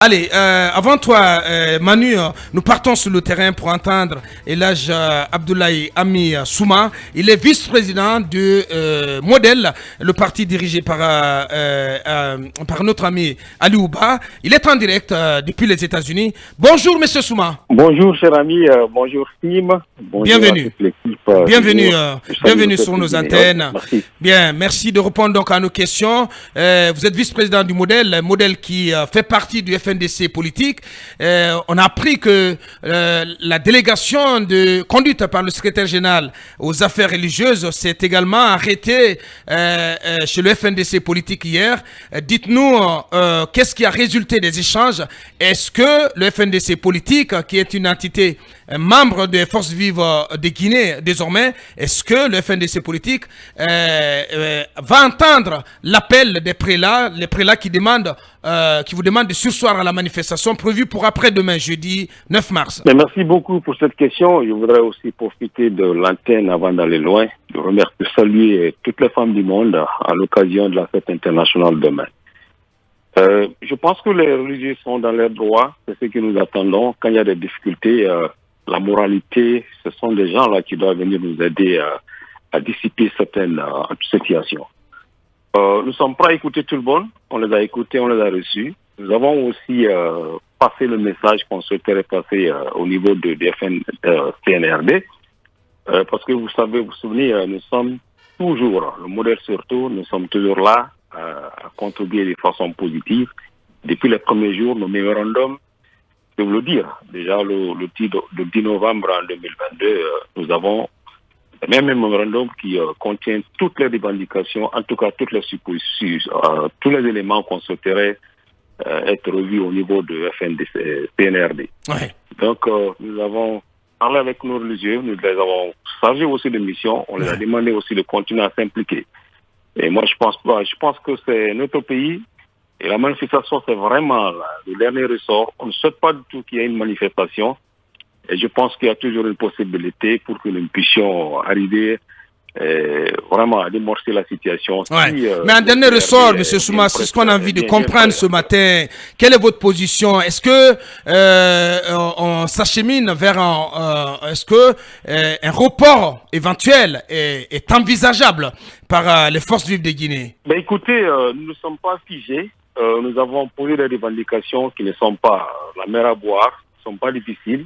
Allez, avant toi, Manu, nous partons sur le terrain pour entendre Elhaj Abdoulaye Ami Souma. Il est vice-président de Model, le parti dirigé par notre ami Ali Ouba. Il est en direct depuis les États-Unis. Bonjour, monsieur Souma. Bonjour, cher ami. Bonjour, Sim. Bonjour bienvenue. À toute l'équipe. Bienvenue sur nos antennes. Merci. Bien, merci de répondre donc à nos questions. Vous êtes vice-président du Model qui fait partie du FNDC politique. On a appris que la délégation conduite par le secrétaire général aux affaires religieuses s'est également arrêtée chez le FNDC politique hier. Dites-nous, qu'est-ce qui a résulté des échanges? Est-ce que le FNDC politique, qui est une entité membre des forces vives de Guinée désormais, est-ce que le FNDC politique va entendre l'appel des prélats, les prélats qui vous demandent de surseoir à la manifestation prévue pour après-demain, jeudi 9 mars? Mais merci beaucoup pour cette question. Je voudrais aussi profiter de l'antenne avant d'aller loin, de saluer toutes les femmes du monde à l'occasion de la fête internationale demain. Je pense que les religieux sont dans leurs droits, c'est ce que nous attendons. Quand il y a des difficultés, la moralité, ce sont des gens là qui doivent venir nous aider à dissiper certaines situations. Nous ne sommes pas à écouter tout le monde, on les a écoutés, on les a reçus. Nous avons aussi passé le message qu'on souhaiterait passer au niveau de CNRD, parce que vous souvenez, nous sommes toujours, le modèle surtout, nous sommes toujours là à contribuer de façon positive. Depuis les premiers jours, nos mémorandums, je vais vous le dire, déjà le 10 novembre en 2022, nous avons le même mémorandum qui contient toutes les revendications, en tout cas toutes les suppositions, tous les éléments qu'on souhaiterait être revus au niveau de FNDC, CNRD. Ouais. Donc, nous avons parlé avec nos religieux, nous les avons chargés aussi de mission, on les a demandé aussi de continuer à s'impliquer. Et moi, je pense que c'est notre pays. Et la manifestation, c'est vraiment le dernier ressort. On ne souhaite pas du tout qu'il y ait une manifestation. Et je pense qu'il y a toujours une possibilité pour que nous puissions arriver vraiment à démorcer la situation. Ouais. Si, mais en dernier ressort, M. Souma, c'est ce qu'on a envie de comprendre ce matin. Quelle est votre position? Est-ce que on s'achemine vers est-ce que un report éventuel est envisageable par les forces vives de Guinée? Ben écoutez, nous ne sommes pas figés. Nous avons posé des revendications qui ne sont pas la mer à boire, ne sont pas difficiles.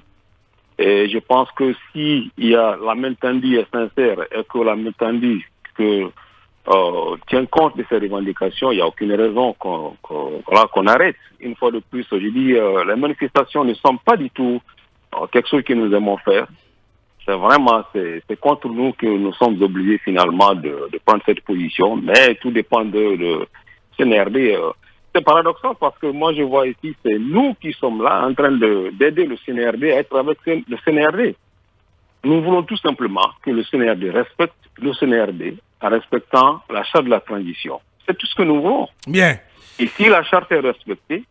Et je pense que s'il y a la main tendue est sincère et que la main tendue tient compte de ces revendications, il n'y a aucune raison qu'on arrête. Une fois de plus, je dis, les manifestations ne sont pas du tout quelque chose que nous aimons faire. C'est vraiment, c'est contre nous que nous sommes obligés finalement de prendre cette position. Mais tout dépend de CNRD. C'est paradoxal parce que moi je vois ici, c'est nous qui sommes là en train d'aider le CNRD à être avec le CNRD. Nous voulons tout simplement que le CNRD respecte le CNRD en respectant la charte de la transition. C'est tout ce que nous voulons. Bien. Et si la charte est respectée,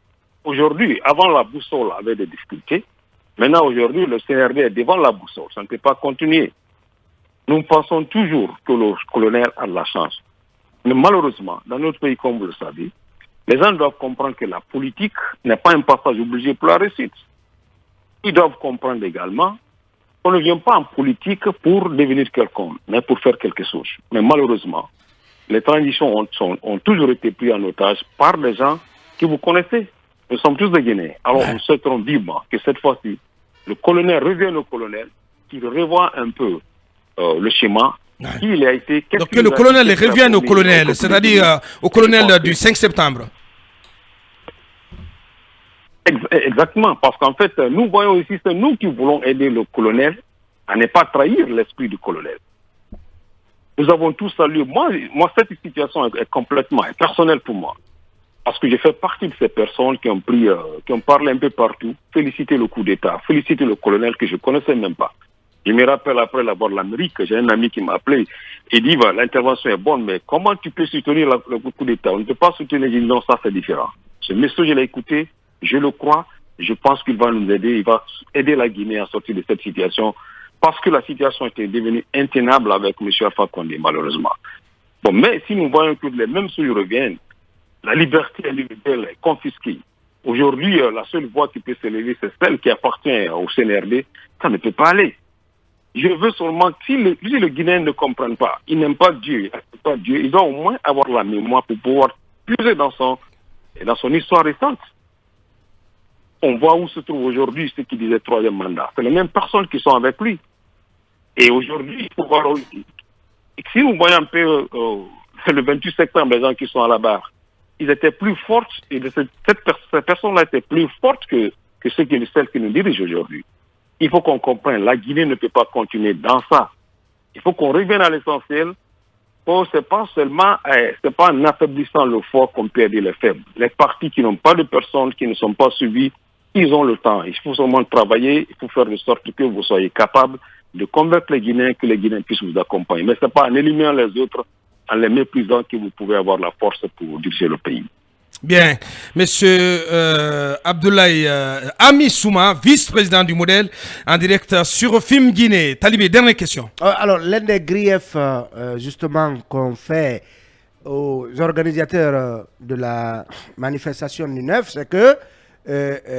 aujourd'hui, avant la boussole avait des difficultés, maintenant aujourd'hui le CNRD est devant la boussole, ça ne peut pas continuer. Nous pensons toujours que le colonel a de la chance. Mais malheureusement, dans notre pays, comme vous le savez, les gens doivent comprendre que la politique n'est pas un passage obligé pour la réussite. Ils doivent comprendre également qu'on ne vient pas en politique pour devenir quelqu'un, mais pour faire quelque chose. Mais malheureusement, les transitions ont toujours été prises en otage par des gens que vous connaissez. Nous sommes tous des Guinéens. Alors nous souhaiterons vivement que cette fois-ci, le colonel revienne au colonel, qu'il revoie un peu le schéma. Il a été, donc que le colonel revienne au colonel, c'est-à-dire au colonel du 5 septembre. Exactement, parce qu'en fait, nous voyons ici, c'est nous qui voulons aider le colonel à ne pas trahir l'esprit du colonel. Nous avons tous salué. Moi, cette situation est complètement personnelle pour moi. Parce que j'ai fait partie de ces personnes qui ont parlé un peu partout, félicité le coup d'État, félicité le colonel que je ne connaissais même pas. Je me rappelle après l'avoir de l'Amérique, j'ai un ami qui m'a appelé et dit l'intervention est bonne, mais comment tu peux soutenir le coup d'État? On ne peut pas soutenir. J'ai dit non, ça c'est différent. Ce monsieur, je l'ai écouté, je le crois, je pense qu'il va nous aider, il va aider la Guinée à sortir de cette situation, parce que la situation était devenue intenable avec M. Alpha Condé, malheureusement. Bon, mais si nous voyons que les mêmes choses reviennent, la liberté individuelle est confisquée, Aujourd'hui, la seule voix qui peut s'élever, c'est celle qui appartient au CNRD. Ça ne peut pas aller. Je veux seulement que si le Guinéen ne comprenne pas, il n'aime pas Dieu, il doit au moins avoir la mémoire pour pouvoir puiser dans son histoire récente. On voit où se trouve aujourd'hui ceux qui disaient troisième mandat. C'est les mêmes personnes qui sont avec lui. Et aujourd'hui, il faut voir, si vous voyez un peu le 28 septembre, les gens qui sont à la barre, ils étaient plus forts, et cette personne-là était plus forte que celles qui nous dirigent aujourd'hui. Il faut qu'on comprenne, la Guinée ne peut pas continuer dans ça. Il faut qu'on revienne à l'essentiel. C'est pas seulement, c'est pas en affaiblissant le fort qu'on peut aider les faibles. Les partis qui n'ont pas de personnes, qui ne sont pas suivis, ils ont le temps. Il faut seulement travailler, il faut faire de sorte que vous soyez capable de convaincre les Guinéens, que les Guinéens puissent vous accompagner. Mais c'est pas en éliminant les autres, en les méprisant, que vous pouvez avoir la force pour diriger le pays. Bien. Monsieur Abdoulaye Ami Souma, vice-président du modèle, en direct sur Film Guinée. Talibé, dernière question. Alors, l'un des griefs, justement, qu'on fait aux organisateurs de la manifestation du 9, c'est que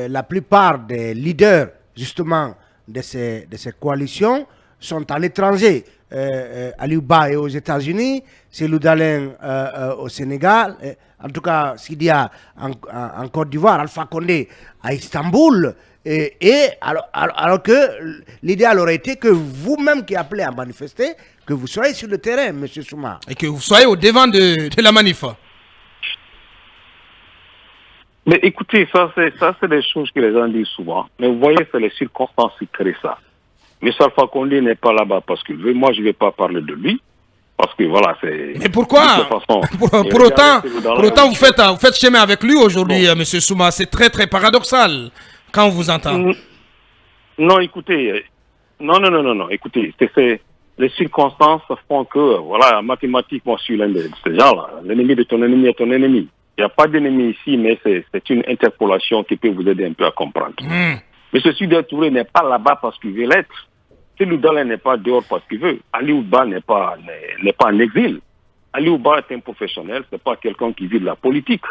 la plupart des leaders, justement, de ces coalitions sont à l'étranger. Aliou Ba est aux États-Unis, Cellou Dalein au Sénégal, en tout cas Sidia en Côte d'Ivoire, Alpha Condé à Istanbul. Alors que l'idéal aurait été que vous-même qui appelez à manifester, que vous soyez sur le terrain, M. Souma. Et que vous soyez au devant de la manif. Mais écoutez, ça c'est des choses que les gens disent souvent. Mais vous voyez, c'est les circonstances qui créent ça. Mais Alpha Condé n'est pas là-bas parce qu'il veut. Moi, je ne vais pas parler de lui. Parce que voilà, c'est... Mais pourquoi pour autant, vous faites chemin avec lui aujourd'hui, M. Souma. C'est très, très paradoxal quand on vous entend. Non, écoutez. Non. Écoutez, les circonstances font que, voilà, mathématiquement, je suis l'un de ces gens-là. L'ennemi de ton ennemi est ton ennemi. Il n'y a pas d'ennemi ici, mais c'est une interpolation qui peut vous aider un peu à comprendre. Mais ce Sidya Touré n'est pas là-bas parce qu'il veut l'être. Cellou Dalein n'est pas dehors parce qu'il veut. Aliou Ba n'est pas en exil. Aliou Ba est un professionnel, ce n'est pas quelqu'un qui vit de la politique.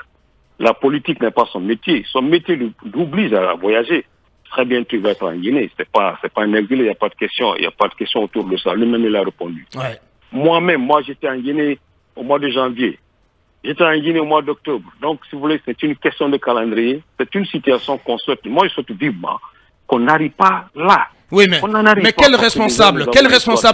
La politique n'est pas son métier. Son métier l'oblige à voyager. Très bientôt, il va être en Guinée. C'est pas un exil, il n'y a pas de question. Il n'y a pas de question autour de ça. Lui-même, il a répondu. Ouais. Moi, j'étais en Guinée au mois de janvier. J'étais en Guinée au mois d'octobre. Donc, si vous voulez, c'est une question de calendrier. C'est une situation qu'on souhaite. Moi, je souhaite vivement qu'on n'arrive pas là. Oui, mais quel responsable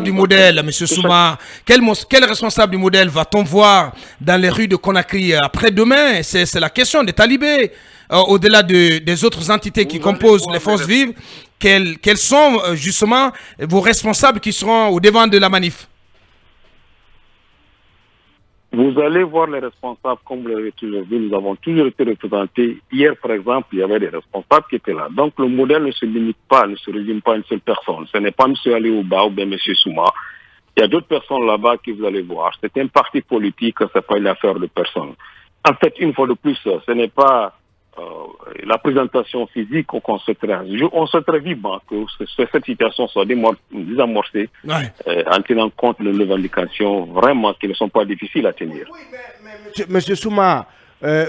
du modèle, M. Souma, quel responsable du modèle va-t-on voir dans les rues de Conakry après-demain? C'est la question des talibés. Au-delà des autres entités qui composent les forces vives, quels sont justement vos responsables qui seront au devant de la manif? Vous allez voir les responsables comme vous l'avez toujours vu. Nous avons toujours été représentés. Hier, par exemple, il y avait des responsables qui étaient là. Donc, le modèle ne se limite pas, ne se résume pas à une seule personne. Ce n'est pas M. Aliou Ba ou bien M. Souma. Il y a d'autres personnes là-bas que vous allez voir. C'est un parti politique, ce n'est pas une affaire de personne. En fait, une fois de plus, ce n'est pas la présentation physique qu'on souhaiterait. On souhaiterait vivement que cette situation soit désamorcée en tenant compte de revendications vraiment qui ne sont pas difficiles à tenir. Oui, mais monsieur Souma,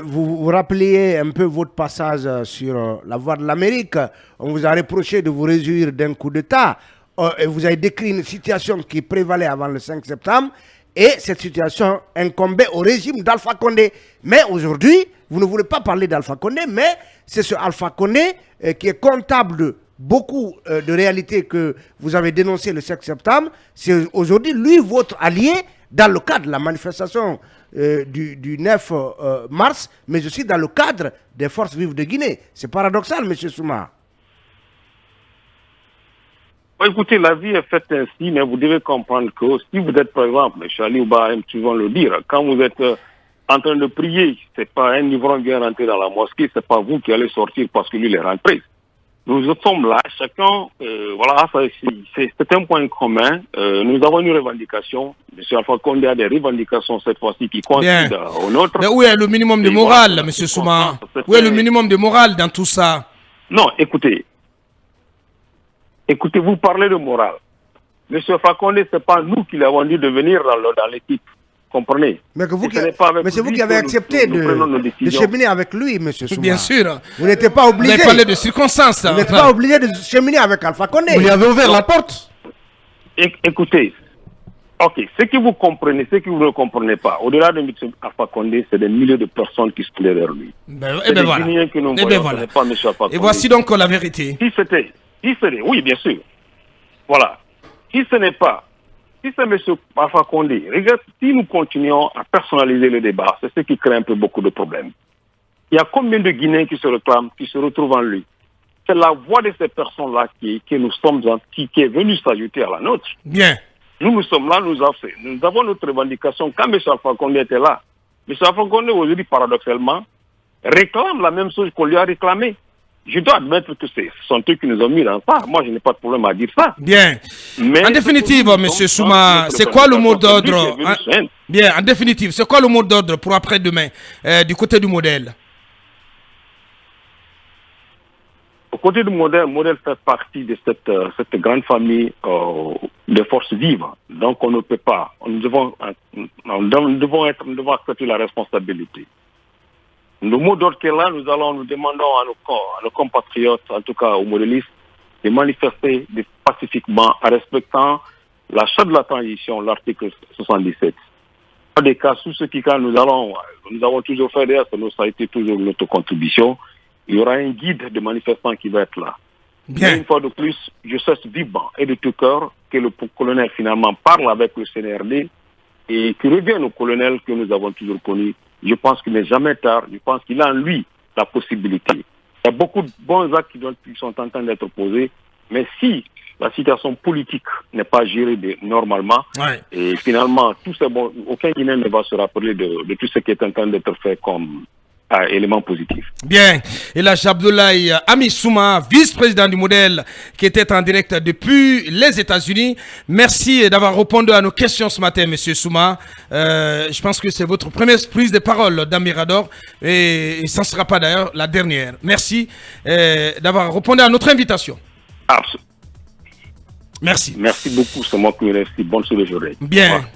vous rappeliez un peu votre passage sur la voie de l'Amérique. On vous a reproché de vous réjouir d'un coup d'État. Et vous avez décrit une situation qui prévalait avant le 5 septembre. Et cette situation incombait au régime d'Alpha Condé. Mais aujourd'hui, vous ne voulez pas parler d'Alpha Condé, mais c'est ce Alpha Condé qui est comptable de beaucoup de réalités que vous avez dénoncées le 5 septembre. C'est aujourd'hui, lui, votre allié, dans le cadre de la manifestation du 9 mars, mais aussi dans le cadre des forces vives de Guinée. C'est paradoxal, M. Souma. Écoutez, la vie est faite ainsi, mais vous devez comprendre que si vous êtes, par exemple, M. Aliou Ba aime souvent le dire, quand vous êtes en train de prier, c'est pas un ivrogne qui vient rentrer dans la mosquée, c'est pas vous qui allez sortir parce que lui il est rentré. Nous sommes là, chacun, voilà, c'est un point commun. Nous avons une revendication. M. Alpha Condé a des revendications cette fois-ci qui coïncident aux nôtres. Mais où est le minimum de morale, M. Souma? Où est le minimum de morale dans tout ça? Non, écoutez, vous parlez de morale. M. Fakonde, ce n'est pas nous qui l'avons dit de venir dans l'équipe. comprenez? Mais que vous Et ce n'est pas avec mais c'est vous lui qui avez que accepté nous prenons nos de décisions. cheminer avec lui, monsieur Souma. Bien sûr. Vous n'êtes pas Vous obligé. avez parlé de circonstances. Vous n'êtes pas obligé de cheminer avec Alpha Condé. Vous lui avez ouvert la porte. Écoutez, ok, ce que vous comprenez, ce que vous ne comprenez pas, au-delà de M. Alpha Condé, c'est des milliers de personnes qui sont derrière lui. Et bien des Guinéens que nous Et voyons, bien ce voilà. n'est pas M. Alpha Condé. Et voici donc la vérité. Si c'était, oui, bien sûr. Voilà. Si ce n'est pas, si c'est M. Alpha Condé, regarde, si nous continuons à personnaliser le débat, c'est ce qui crée un peu beaucoup de problèmes. Il y a combien de Guinéens qui se réclament, qui se retrouvent en lui? C'est la voix de ces personnes-là qui est venue s'ajouter à la nôtre. Bien. Nous sommes là, nous avons notre revendication. Quand M. Alpha Condé était là, M. Alpha Condé, aujourd'hui, paradoxalement, réclame la même chose qu'on lui a réclamé. Je dois admettre que ce sont eux qui nous ont mis dans ça. Moi, je n'ai pas de problème à dire ça. Bien. Mais en définitive, M. Souma, c'est quoi le mot d'ordre? Bien, en définitive, c'est quoi le mot d'ordre pour après-demain du côté du modèle? Au côté du modèle, le modèle fait partie de cette grande famille de forces vives. Donc, on ne peut pas. Nous devons accepter la responsabilité. Le mot d'ordre qui est là, nous demandons à nos compatriotes, en tout cas aux modélistes, de manifester pacifiquement en respectant la charte de la transition, l'article 77. Dans des cas, sous ce qui, quand nous avons toujours fait d'ailleurs, ça a été toujours notre contribution. Il y aura un guide de manifestants qui va être là. Bien. Mais une fois de plus, je souhaite vivement et de tout cœur que le colonel finalement parle avec le CNRD et qu'il revienne au colonel que nous avons toujours connu. Je pense qu'il n'est jamais tard. Je pense qu'il a en lui la possibilité. Il y a beaucoup de bons actes qui sont en train d'être posés. Mais si la situation politique n'est pas gérée normalement, Ouais. et finalement, aucun Guinéen ne va se rappeler de tout ce qui est en train d'être fait comme élément positif. Bien. Et là, Abdoulaye Ami Souma, vice-président du modèle, qui était en direct depuis les États-Unis. Merci d'avoir répondu à nos questions ce matin, monsieur Souma. Je pense que c'est votre première prise de parole dans Mirador et ça ne sera pas d'ailleurs la dernière. Merci d'avoir répondu à notre invitation. Absolument. Merci. Merci beaucoup, c'est moi qui vous remercie. Bonne soirée. Bien.